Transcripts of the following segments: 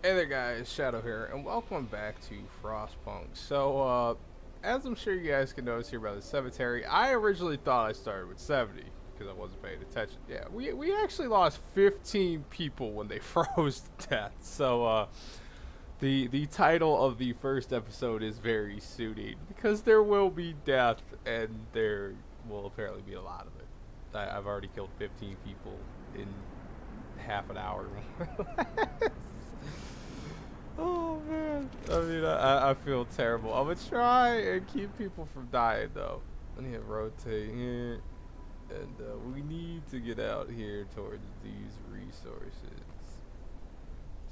Hey there guys, Shadow here, and welcome back to Frostpunk. So, as I'm sure you guys can notice here by the cemetery, I originally thought I started with 70, because I wasn't paying attention. Yeah, we actually lost 15 people when they froze to death. So, the title of the first episode is very suiting, because there will be death, and there will apparently be a lot of it. I've already killed 15 people in half an hour. Oh man, I mean, I feel terrible. I'm gonna try and keep people from dying though. I need to rotate here, and we need to get out here towards these resources.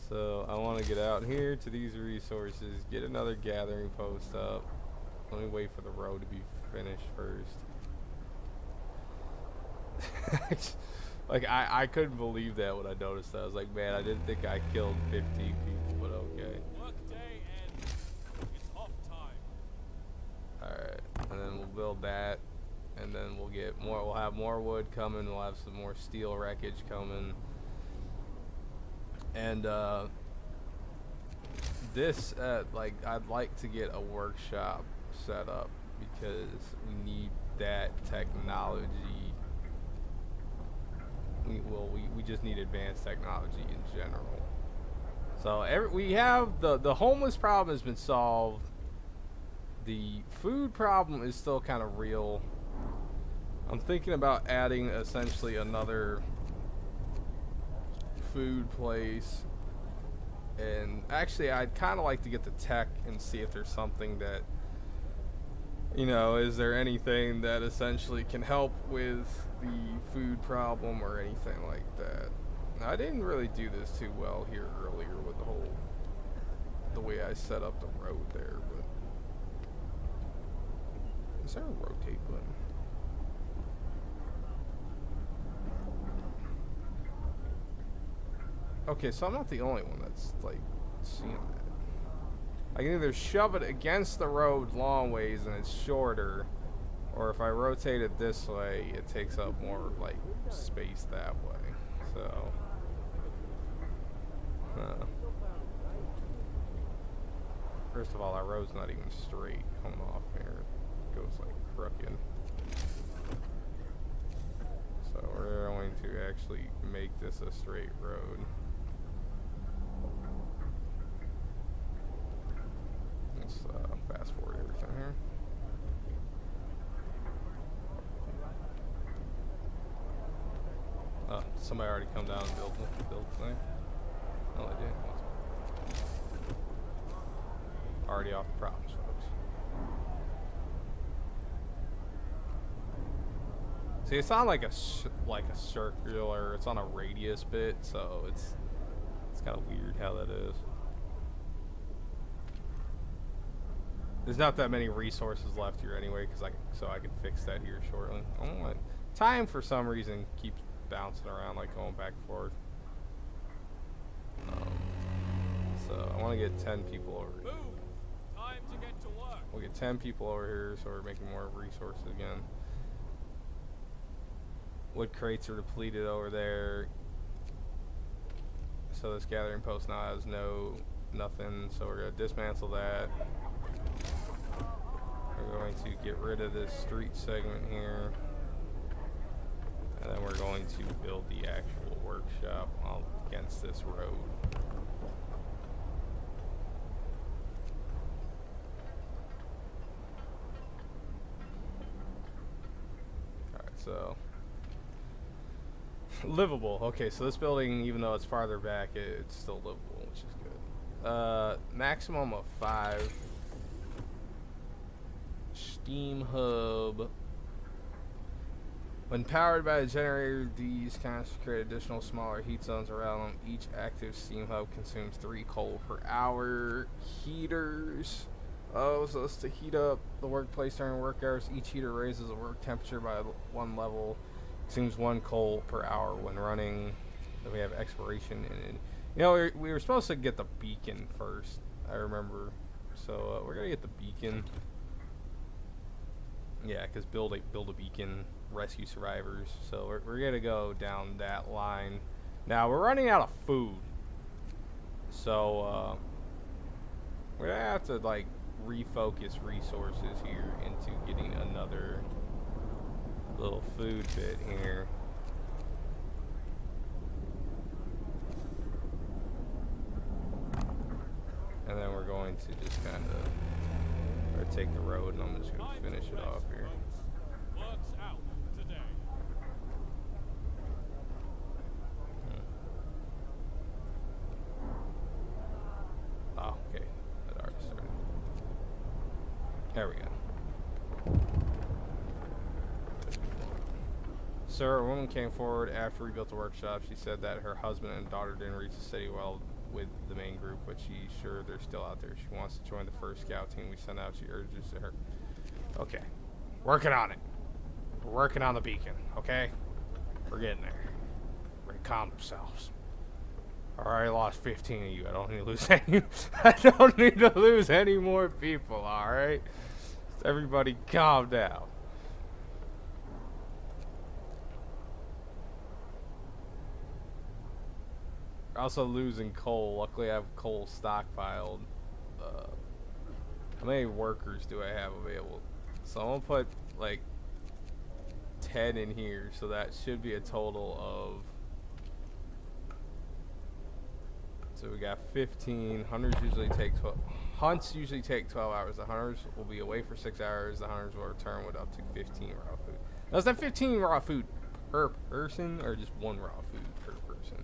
So I want to get out here to these resources, get another gathering post up. Let me wait for the road to be finished first. Like, I couldn't believe that when I noticed that. I was like, man, I didn't think I killed 15 people, but okay. Workday ends. It's off time. Alright, and then we'll build that, and then we'll get more, we'll have more wood coming, we'll have some more steel wreckage coming. And, this, like, I'd like to get a workshop set up, because we need that technology. We just need advanced technology in general. So we have the homeless problem has been solved. The food problem is still kind of real. I'm thinking about adding essentially another food place. And actually, I'd kind of like to get the tech and see if there's something that, you know, is there anything that essentially can help with the food problem or anything like that. Now, I didn't really do this too well here earlier with the way I set up the road there, but is there a rotate button? Okay, so I'm not the only one that's like seeing that. I can either shove it against the road long ways and it's shorter, or if I rotate it this way, it takes up more like space that way. So, first of all, our road's not even straight coming off here. It goes like crooked. So we're going to actually make this a straight road. Let's fast forward everything here. Oh, somebody already come down and build thing. Oh, they did. Already off the problems, folks. See, it's not like a circular. It's on a radius bit, so it's kind of weird how that is. There's not that many resources left here anyway, so I can fix that here shortly. Oh my, time for some reason keeps bouncing around, like going back and forth. So I want to get 10 people over here. Move. Time to get to work. We'll get 10 people over here, so we're making more resources again. Wood crates are depleted over there. So this gathering post now has nothing, so we're going to dismantle that. We're going to get rid of this street segment here. And then we're going to build the actual workshop against this road. Alright, so livable. Okay, so this building, even though it's farther back, it's still livable, which is good. Maximum of 5. Steam hub. When powered by a generator, these constantly create additional smaller heat zones around them. Each active steam hub consumes 3 coal per hour. Heaters. Oh, so it's to heat up the workplace during work hours. Each heater raises the work temperature by 1 level. Consumes 1 coal per hour when running. Then we have expiration. And you know, we were supposed to get the beacon first, I remember. So we're going to get the beacon. Yeah, because build a beacon, rescue survivors. So we're gonna go down that line. Now we're running out of food. So we're gonna have to like refocus resources here into getting another little food bit here. And then we're going to just kind of take the road, and I'm just going to finish it off here. Works out today. Oh, okay. That already started. There we go. Sir, a woman came forward after we built the workshop. She said that her husband and daughter didn't reach the city well with the main group, but she's sure they're still out there. She wants to join the first scout team we sent out. She urges her. Okay. Working on it. We're working on the beacon, okay? We're getting there. We're gonna calm themselves. Alright, I lost 15 of you. I don't need to lose any. I don't need to lose any more people, alright? Everybody calm down. Also losing coal. Luckily, I have coal stockpiled. How many workers do I have available? So I'm gonna put like 10 in here, so that should be a total of. So we got 15. Hunters usually take 12. Hunts usually take 12 hours. The hunters will be away for 6 hours. The hunters will return with up to 15 raw food. Now, is that 15 raw food per person, or just one raw food per person?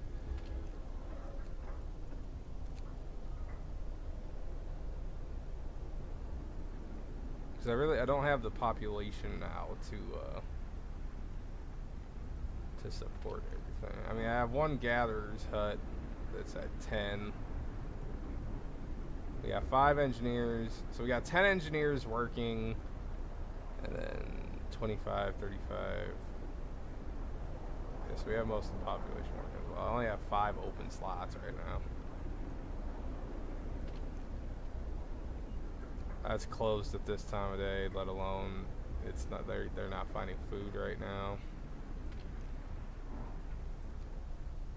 Because I don't have the population now to support everything. I mean, I have one gatherer's hut that's at 10. We got 5 engineers, so we got 10 engineers working, and then 25, 35. Okay, so we have most of the population working as well. I only have 5 open slots right now. That's closed at this time of day, let alone it's not they're not finding food right now.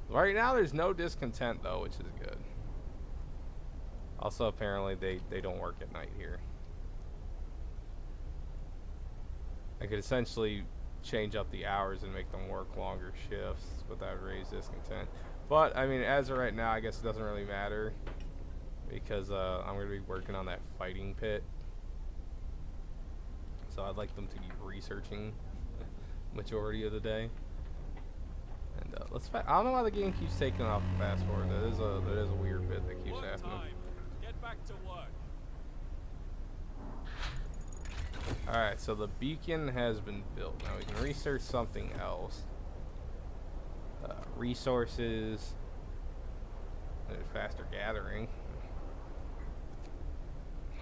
Right now there's no discontent though, which is good. Also apparently they don't work at night here. I could essentially change up the hours and make them work longer shifts, but that would raise discontent. But I mean, as of right now, I guess it doesn't really matter, because I'm going to be working on that fighting pit. So I'd like them to be researching majority of the day. And let's I don't know why the game keeps taking off the fast forward. That is a weird bit that keeps happening. Time. Get back to work. Alright, so the beacon has been built. Now we can research something else. Resources. Faster gathering.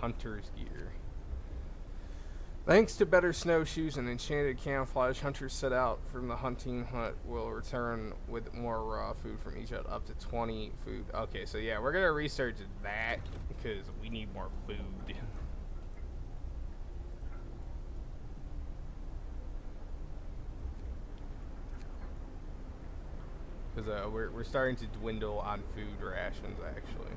Hunter's gear. Thanks to better snowshoes and enchanted camouflage, hunters set out from the hunting hut will return with more raw food from each hut, up to 20 food. Okay, so yeah, we're going to research that because we need more food. Because we're starting to dwindle on food rations, actually.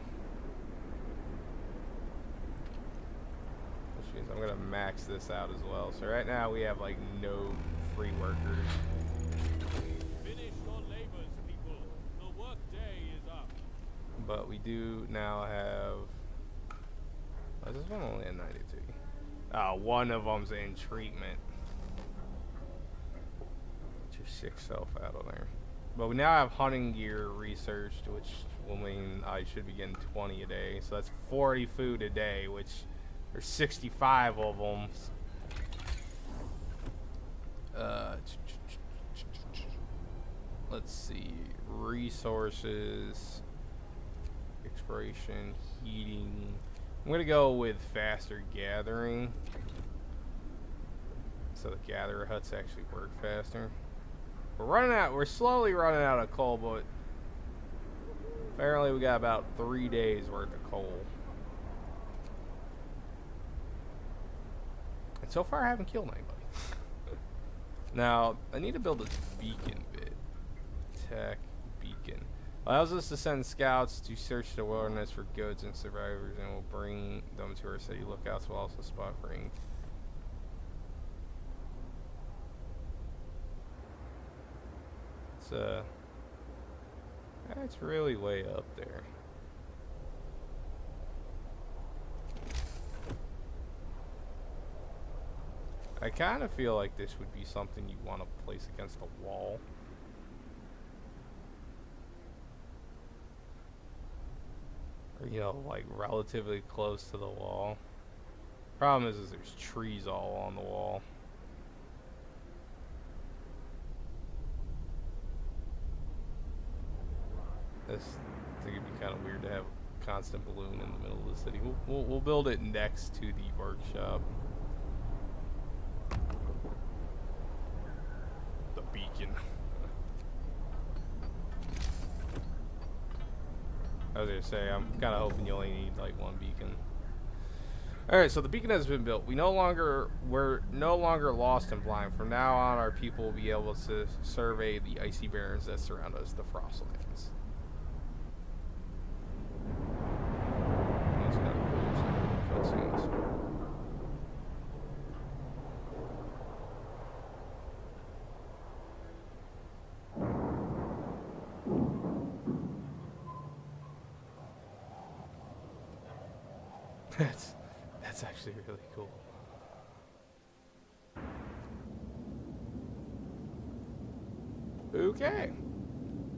Which means I'm going to max this out as well. So right now we have like no free workers. Finish your labors, people. The work day is up. But we do now have... Oh, this one only at 92. One of them's in treatment. Just 6 self out of there. But we now have hunting gear researched, which will mean I should be getting 20 a day. So that's 40 food a day, which there's 65 of them. Let's see. Resources, exploration, heating. I'm going to go with faster gathering. So the gatherer huts actually work faster. We're slowly running out of coal, but apparently we got about 3 days worth of coal. And so far I haven't killed anybody. Now, I need to build this beacon bit. Tech beacon. Allows us to send scouts to search the wilderness for goods and survivors, and will bring them to our city. Lookouts will also spot for ink. It's really way up there. I kind of feel like this would be something you want to place against a wall. Or, you know, like relatively close to the wall. Problem is there's trees all on the wall. I think it'd be kind of weird to have a constant balloon in the middle of the city. We'll build it next to the workshop. The beacon. I was gonna say, I'm kind of hoping you only need like one beacon. All right, so the beacon has been built. We're no longer lost and blind. From now on, our people will be able to survey the icy barrens that surround us, the Frostlands. That's kind of cool. Cutscenes. That's actually really cool. Okay.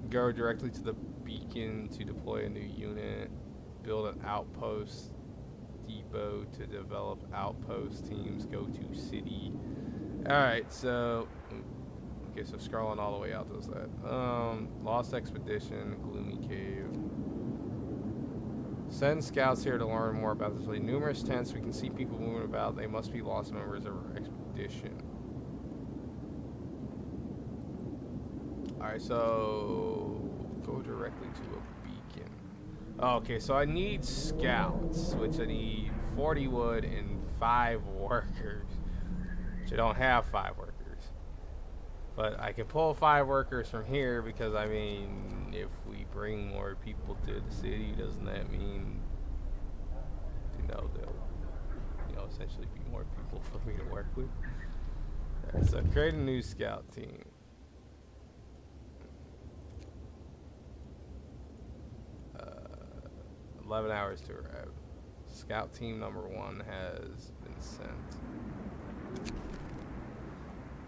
Go directly to the beacon to deploy a new unit. Build an outpost depot to develop outpost teams. Go to city. Alright, so okay, so scrolling all the way out does that. Lost expedition, gloomy cave. Send scouts here to learn more about this place. Numerous tents. We can see people moving about. They must be lost members of our expedition. Alright, so go directly to a beacon. Okay, so I need scouts, which I need 40 wood and 5 workers. Which I don't have 5 workers. But I can pull 5 workers from here because, I mean, if we bring more people to the city, doesn't that mean, you know, there'll, you know, essentially be more people for me to work with? Alright, so create a new scout team. Uh, 11 hours to arrive. Scout team number 1 has been sent.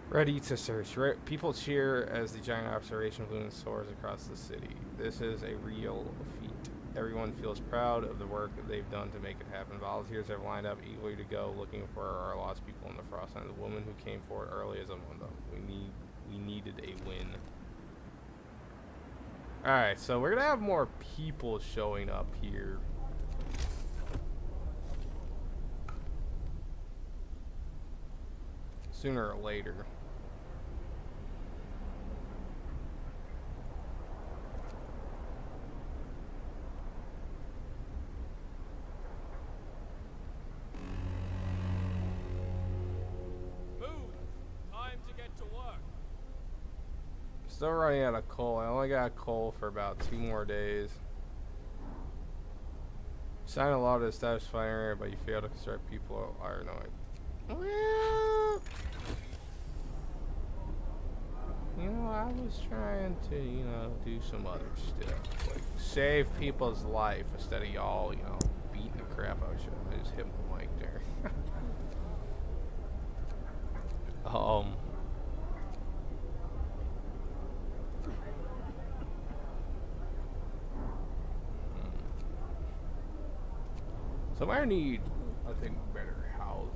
Ready to search. People cheer as the giant observation balloon soars across the city. This is a real feat. Everyone feels proud of the work that they've done to make it happen. Volunteers have lined up eagerly to go, looking for our lost people in the Frostland. The woman who came forward early is among them. We needed a win. All right, so we're gonna have more people showing up here. Sooner or later. Still running out of coal. I only got coal for about 2 more days. Sign a law to establish fire area, but you fail to construct people are annoying. Well, you know, I was trying to, you know, do some other stuff. Like save people's life instead of y'all, you know, beating the crap out of you. I just hit my mic there. So I need, I think, better housing.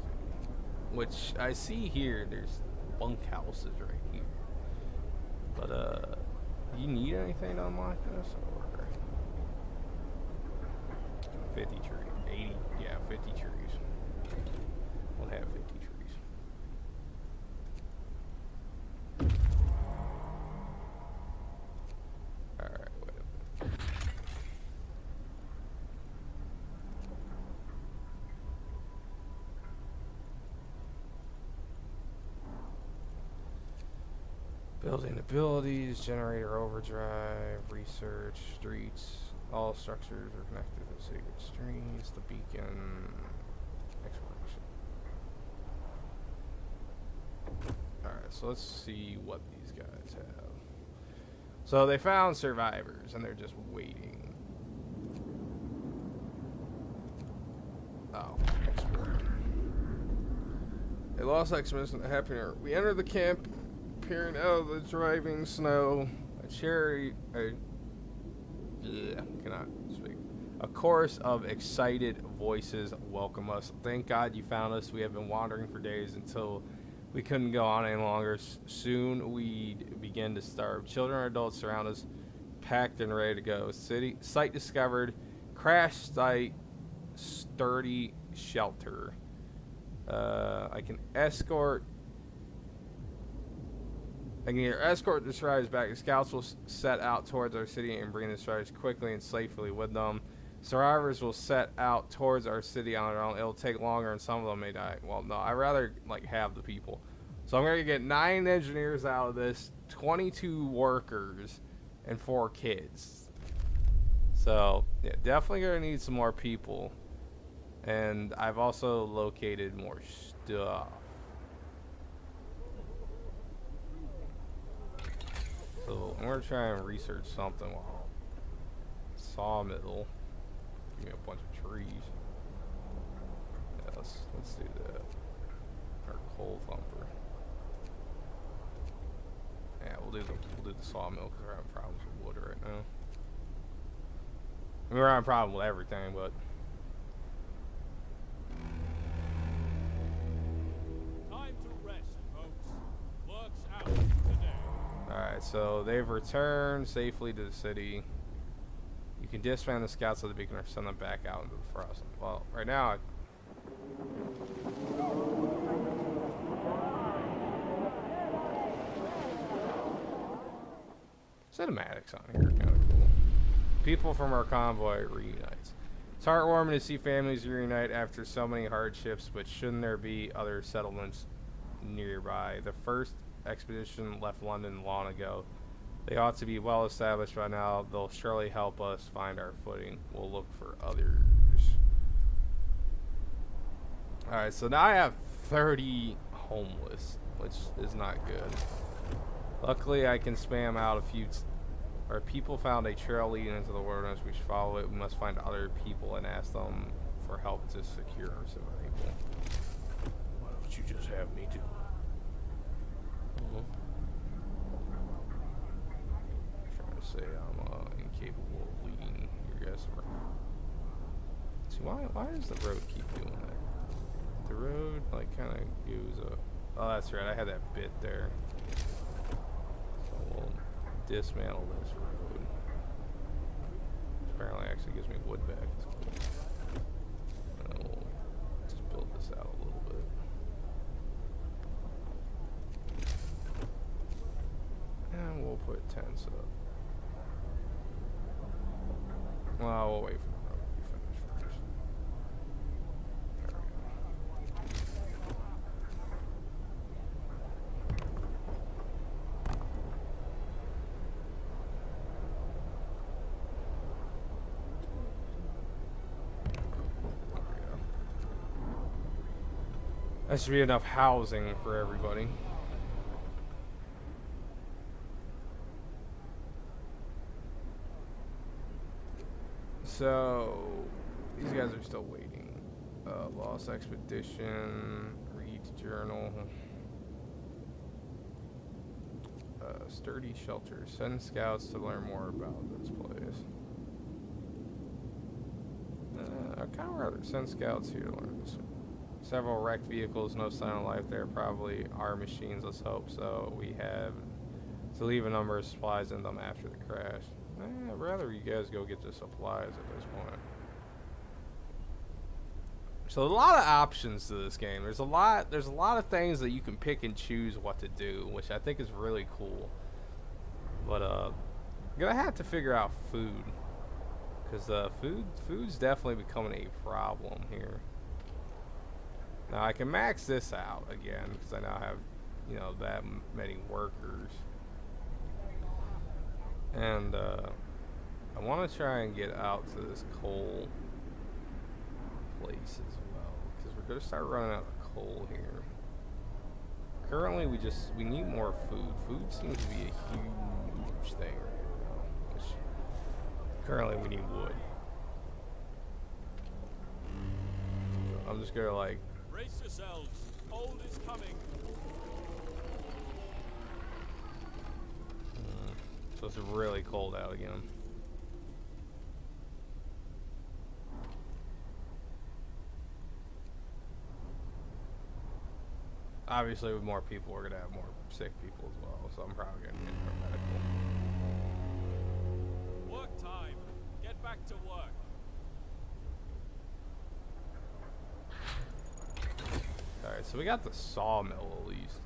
Which I see here, there's bunk houses right here. But, do you need anything to unlock this, or? 50 trees, 80, yeah, 50 trees. We'll have 50 trees. Alright, wait a minute. Building abilities, generator overdrive, research, streets. All structures are connected to the secret streets, the beacon, exploration. Alright, so let's see what these guys have. So they found survivors and they're just waiting. Oh, export. A lost expedition happening. We entered the camp, peering out of the driving snow. Cannot speak. A chorus of excited voices welcome us. Thank God you found us. We have been wandering for days until we couldn't go on any longer. Soon we begin to starve. Children and adults surround us, packed and ready to go. Site discovered. Crash site. Sturdy shelter. I can escort the survivors back. The scouts will set out towards our city and bring the survivors quickly and safely with them. Survivors will set out towards our city on their own. It'll take longer and some of them may die. Well, no, I'd rather like have the people. So I'm going to get 9 engineers out of this, 22 workers, and 4 kids. So, yeah, definitely going to need some more people. And I've also located more stuff. So I'm gonna try and research something. Wow. Sawmill. Give me a bunch of trees. Yeah, let's do that. Or coal thumper. Yeah, we'll do the sawmill because we're having problems with wood right now. I mean, we're having a problem with everything, but Time to rest, folks. Work's out today. alright, so they've returned safely to the city. You can disband the scouts of the beacon or send them back out into the frost. Well, right now, cinematics on here are kind of cool. People from our convoy reunites. It's heartwarming to see families reunite after so many hardships, but shouldn't there be other settlements nearby? The first expedition left London long ago. They ought to be well established by now. They'll surely help us find our footing. We'll look for others. Alright, so now I have 30 homeless, which is not good. Luckily, I can spam out a few. Our people found a trail leading into the wilderness. We should follow it. We must find other people and ask them for help to secure our survival. Why don't you just have me do it? Trying to say I'm incapable of leading your guys around. See, why does the road keep doing that? The road, like, kind of goes up. Oh, that's right. I had that bit there. So we'll dismantle this road. Which apparently actually gives me wood back. It's cool. And then we'll just build this out a little bit. And we'll put tents up. Well, we'll wait for the road to be finished first. There we go. That should be enough housing for everybody. So, these guys are still waiting. Lost expedition, read journal. Sturdy shelter. Send scouts to learn more about this place. I'd kind of rather send scouts here to learn this. Several wrecked vehicles, no sign of life there. Probably our machines, let's hope so. We have to leave a number of supplies in them after the crash. I'd rather you guys go get the supplies at this point. So a lot of options to this game. There's a lot of things that you can pick and choose what to do, which I think is really cool. But I'm gonna have to figure out food, because food's definitely becoming a problem here. Now I can max this out again because I now have, you know, that many workers. And I want to try and get out to this coal place as well, because we're going to start running out of coal here. Currently, we need more food. Food seems to be a huge thing right now. Currently, we need wood. So I'm just gonna like. Brace yourselves. Cold is coming. So it's really cold out again. Obviously, with more people, we're gonna have more sick people as well. So I'm probably gonna need more medical. Work time. Get back to work. Alright, so we got the sawmill at least.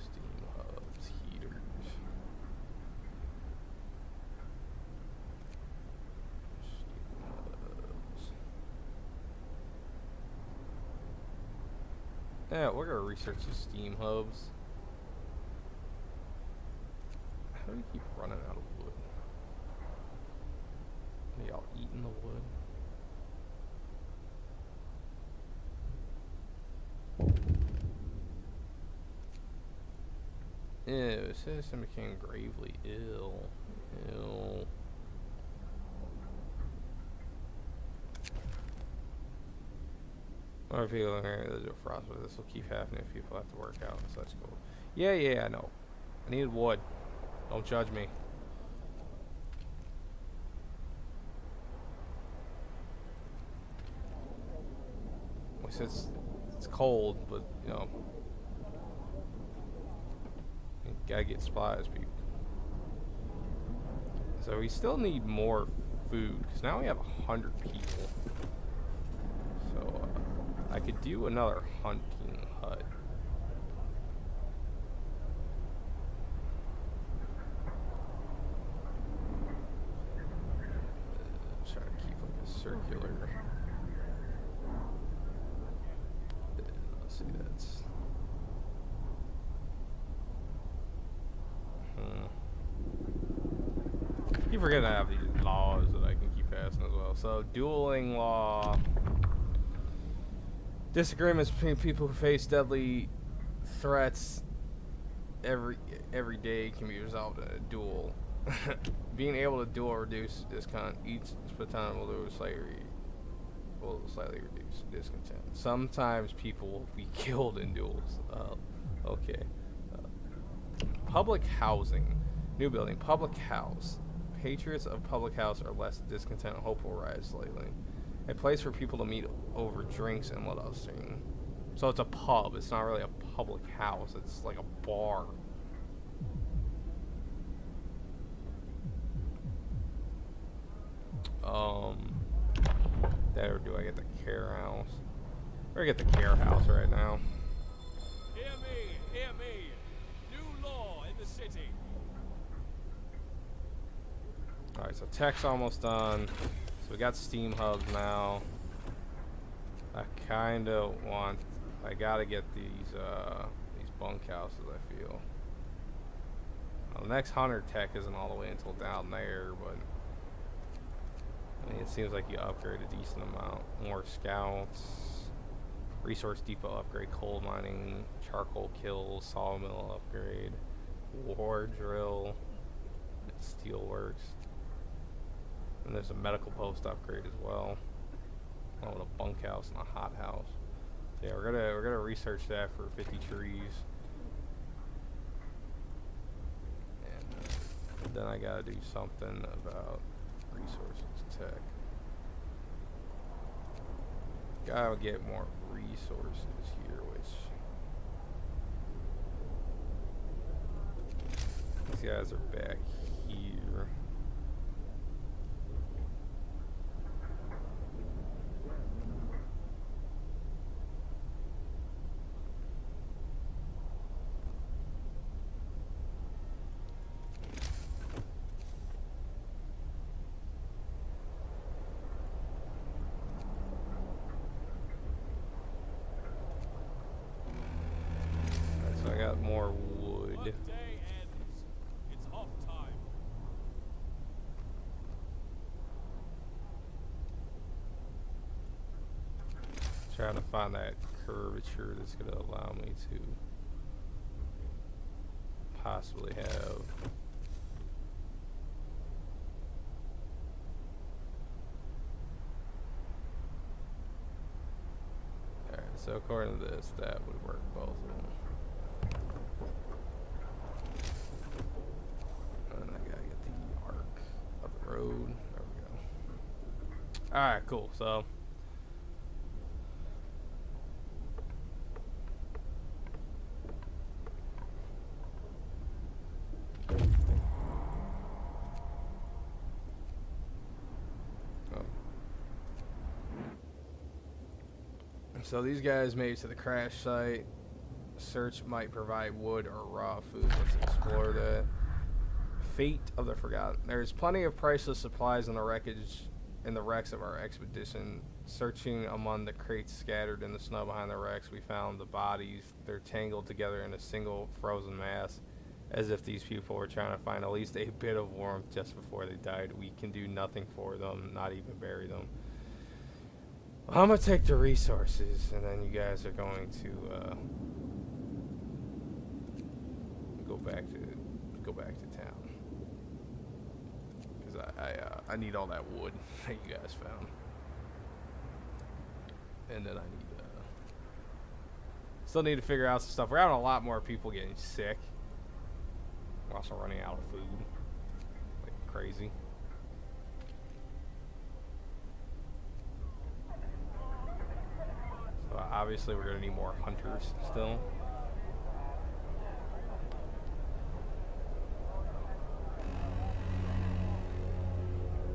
Steam hubs, heaters. Steam hubs. Yeah, we're gonna research the steam hubs. How do you keep running out of wood? Are y'all eating the wood? Ew, citizen became gravely ill. Ew. More people in here that do frostbite. This will keep happening if people have to work out and such. Cool. Yeah, I know. I needed wood. Don't judge me. We said it's cold, but you know, you gotta get supplies, people. So we still need more food because now we have 100 people. So I could do another hunting hut. Try to keep like a circular. Let's see, that's. Keep forgetting I have these laws that I can keep passing as well. So dueling law. Disagreements between people who face deadly threats every day can be resolved in a duel. Being able to duel or reduce discount each baton will slightly reduce discontent. Sometimes people will be killed in duels. Okay. Public housing. New building. Public house. Patriots of public house are less discontent and hope will rise slightly. A place for people to meet over drinks and let us sing. So it's a pub. It's not really a public house. It's like a bar. There, do I get the care house? Or get the care house right now. Hear me, hear me. New law in the city. Alright, so tech's almost done. So we got steam hubs now. I kinda want, I gotta get these bunkhouses, I feel. Well, the next hunter tech isn't all the way until down there, but I mean, it seems like you upgrade a decent amount. More scouts, resource depot upgrade, coal mining, charcoal kills, sawmill upgrade, war drill, steel works. And there's a medical post upgrade as well. Oh, with a bunkhouse and a hothouse. Yeah, we're gonna research that for 50 trees. And then I gotta do something about resources tech. Gotta get more resources here, which these guys are back here. more wood. Workday ends. It's off time. Trying to find that curvature that's going to allow me to possibly have. Alright, so according to this, that would work both of them. And I gotta get the arc of the road. There we go. Alright, cool. So. So these guys made it to the crash site. Search might provide wood or raw food. Let's explore that. Fate of the Forgotten. There's plenty of priceless supplies in the wreckage, in the wrecks of our expedition. Searching among the crates scattered in the snow behind the wrecks, we found the bodies. They're tangled together in a single frozen mass, as if these people were trying to find at least a bit of warmth just before they died. We can do nothing for them, not even bury them. I'm gonna take the resources, and then you guys are going to go back to town, because I need all that wood that you guys found, and then I need still need to figure out some stuff. We're having a lot more people getting sick. We're also running out of food like crazy. Obviously, we're going to need more hunters still.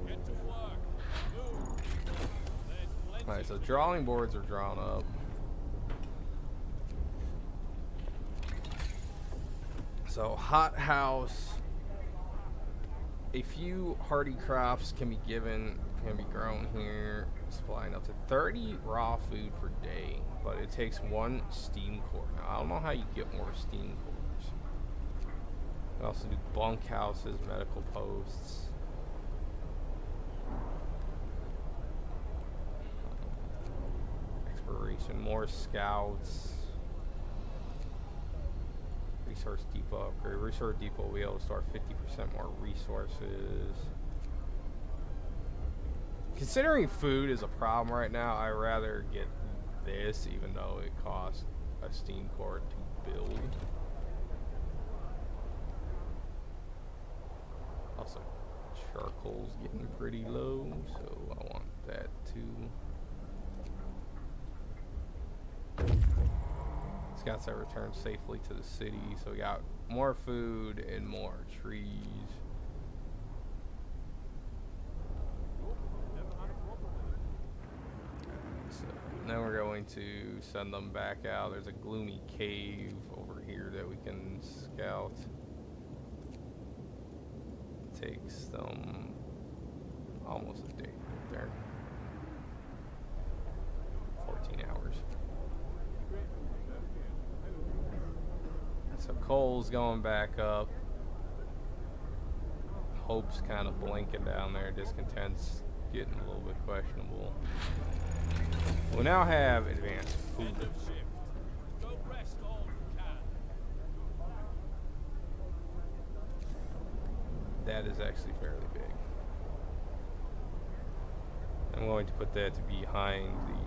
Get to work. Move. There's Alright, so drawing boards are drawn up. So, hothouse. A few hardy crops can be grown here, supplying up to 30 raw food per day, but it takes 1 steam core. Now, I don't know how you get more steam cores. We also do bunk houses, medical posts. Exploration, more scouts. Resource depot upgrade. Resource depot will be able to store 50% more resources. Considering food is a problem right now, I'd rather get this, even though it costs a steam core to build. Also, charcoal's getting pretty low, so I want that too. Scouts have returned safely to the city, so we got more food and more trees. So now we're going to send them back out. There's a gloomy cave over here that we can scout. Takes them almost a day there. 14 hours. So coal's going back up. Hope's kind of blinking down there. Discontent's getting a little bit questionable. We now have advanced food. end of shift. Go rest all you can. That is actually fairly big. I'm going to put that behind the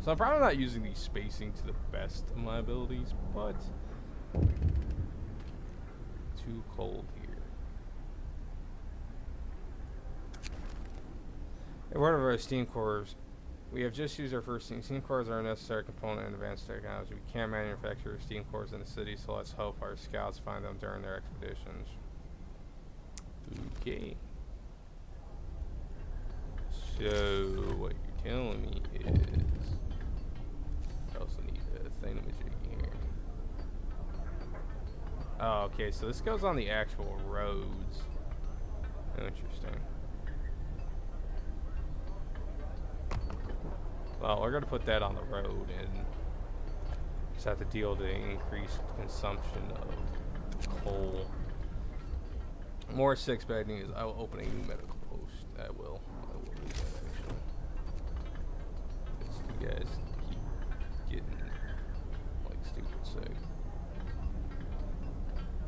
so I'm probably not using the spacing to the best of my abilities, but too cold here. In one of our steam cores, we have just used our first steam. Steam cores are a necessary component in advanced technology. We can't manufacture steam cores in the city, so let's hope our scouts find them during their expeditions. Okay. So what you're telling me is I also need a thingamajig here. Oh, okay, so this goes on the actual roads. Interesting. Well, we're gonna put that on the road and just have to deal with the increased consumption of coal. More 6-bed news. I will open a new medical post. I will do that actually. 'Cause you guys keep getting like stupid sick.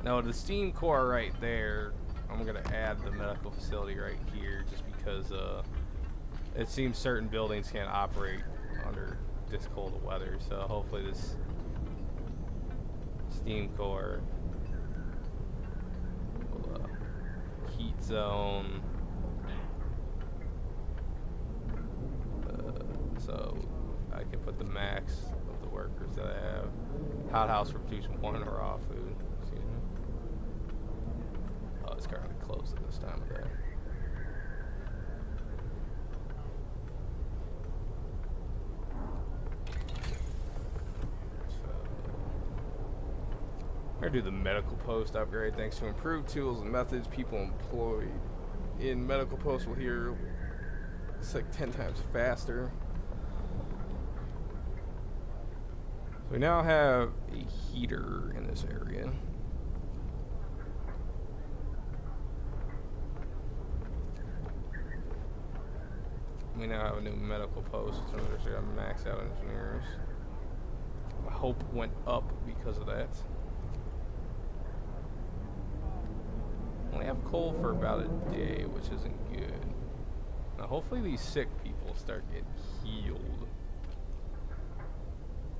Now the steam core right there, I'm gonna add the medical facility right here just because it seems certain buildings can't operate under this cold of weather, so hopefully this steam core will heat zone. So I can put the max of the workers that I have. Hothouse for producing 1 raw food. Excuse me. Oh, it's currently closed at this time of day. We're gonna do the medical post upgrade. Thanks to improved tools and methods, people employed in medical posts will heal sick 10 times faster. So we now have a heater in this area. We now have a new medical post, so there's got max out engineers. My hope went up because of that. Only have coal for about a day, which isn't good. Now hopefully these sick people start getting healed.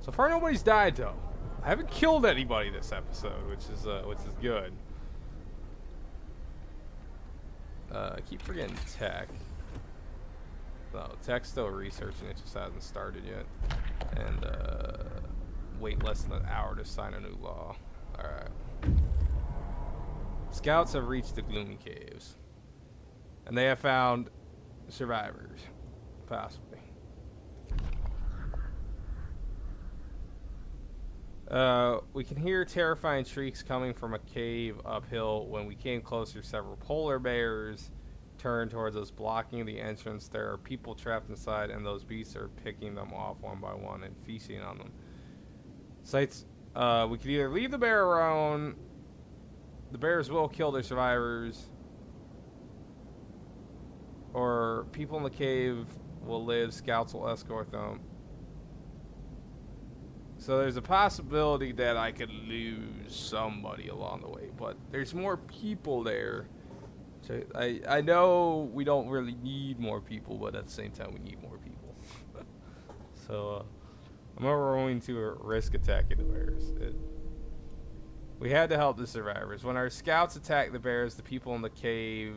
So far nobody's died though. I haven't killed anybody this episode, which is good. I keep forgetting tech. No, tech's still researching, it just hasn't started yet. And wait less than an hour to sign a new law. Alright. Scouts have reached the gloomy caves. And they have found survivors. Possibly. We can hear terrifying shrieks coming from a cave uphill. When we came closer, several polar bears turned towards us, blocking the entrance. There are people trapped inside, and those beasts are picking them off one by one and feasting on them. Sights, we could either leave the bear alone. The bears will kill their survivors, or people in the cave will live. Scouts will escort them. So there's a possibility that I could lose somebody along the way, but there's more people there. So I know we don't really need more people, but at the same time we need more people. So I'm going to risk attacking the bears. We had to help the survivors. When our scouts attacked the bears, the people in the cave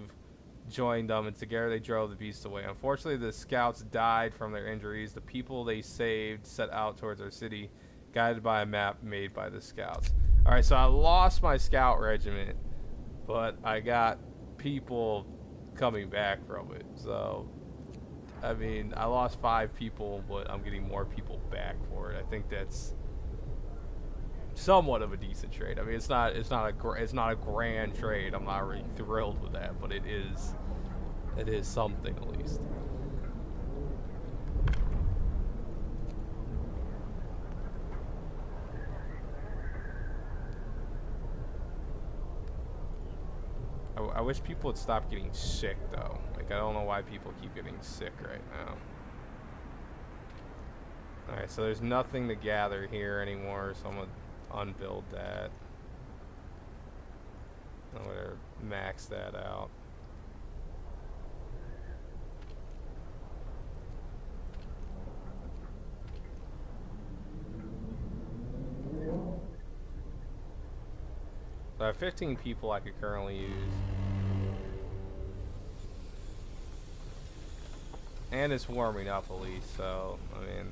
joined them, and together they drove the beasts away. Unfortunately, the scouts died from their injuries. The people they saved set out towards our city, guided by a map made by the scouts. Alright, so I lost my scout regiment, but I got people coming back from it. So, I mean, I lost 5 people, but I'm getting more people back for it. I think that's somewhat of a decent trade. I mean, it's not a grand trade. I'm not really thrilled with that, but it is something at least. I wish people would stop getting sick though. Like, I don't know why people keep getting sick right now. Alright, so there's nothing to gather here anymore, so I'm gonna unbuild that. I'm gonna max that out. So I have 15 people I could currently use. And it's warming up at least, so, I mean.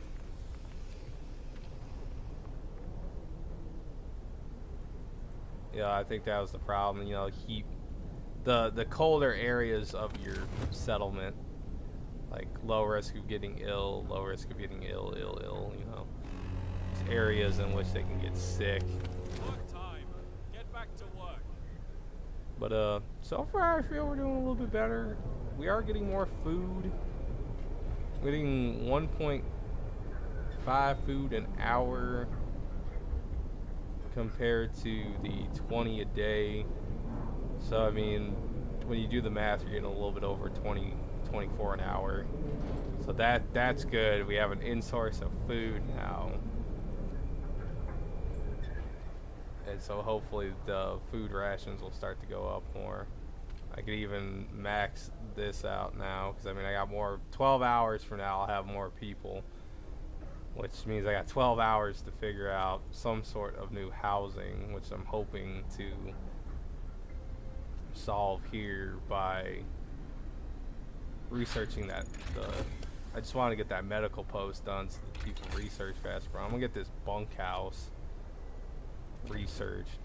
Yeah, I think that was the problem. You know, heat. The colder areas of your settlement, like low risk of getting ill, low risk of getting ill, you know. These areas in which they can get sick. Work time. Get back to work. But so far I feel we're doing a little bit better. We are getting more food. We're getting 1.5 food an hour compared to the 20 a day. So I mean, when you do the math, you're getting a little bit over 24 an hour. So that's good. We have an in-source of food now. And so hopefully the food rations will start to go up more. I could even max this out now, because I mean I got more. 12 hours from now I'll have more people, which means I got 12 hours to figure out some sort of new housing, which I'm hoping to solve here by researching that. I just want to get that medical post done so that people research faster. But I'm gonna get this bunkhouse researched,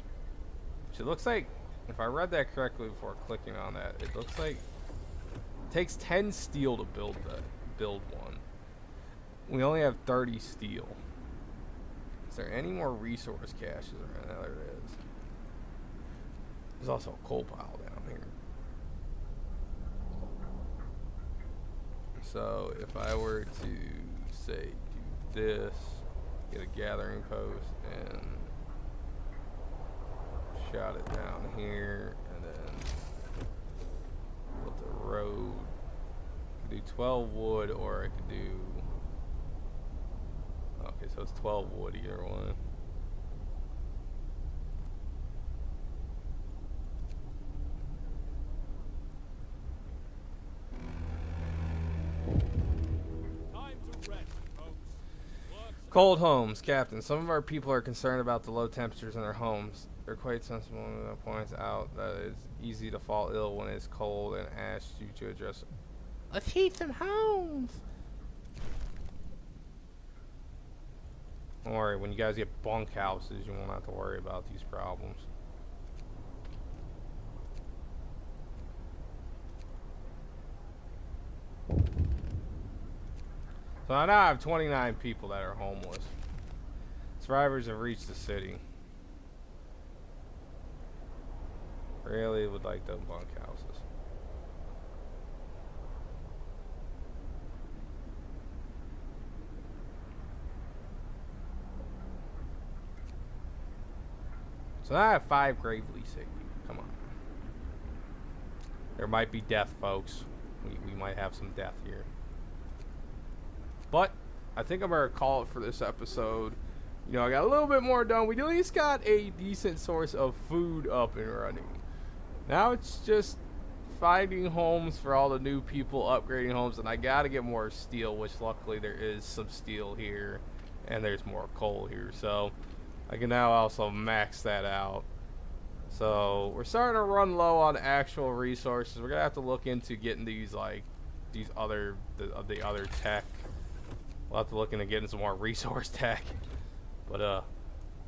which it looks like, if I read that correctly before clicking on that, it looks like it takes 10 steel to build one. We only have 30 steel. Is there any more resource caches around? There it is. There's also a coal pile down here. So if I were to say do this, get a gathering post and shot it down here, and then built a road. I could do 12 wood, or I could do. Okay, so it's 12 wood either one. Time to rest, folks. Work's Cold homes, Captain. Some of our people are concerned about the low temperatures in their homes. They're quite sensible and points out that it's easy to fall ill when it's cold and asks you to address it. Let's heat some homes. Don't worry, when you guys get bunk houses, you won't have to worry about these problems. So I now have 29 people that are homeless. Survivors have reached the city. Really would like the bunk houses. So now I have 5 gravely sick people. Come on. There might be death, folks. We might have some death here. But I think I'm going to call it for this episode. You know, I got a little bit more done. We at least got a decent source of food up and running. Now it's just finding homes for all the new people, upgrading homes, and I got to get more steel, which luckily there is some steel here, and there's more coal here. So I can now also max that out. So we're starting to run low on actual resources. We're gonna have to look into getting these the other tech. We'll have to look into getting some more resource tech. But all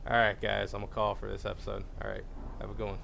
right, guys, I'm gonna call for this episode. All right, have a good one.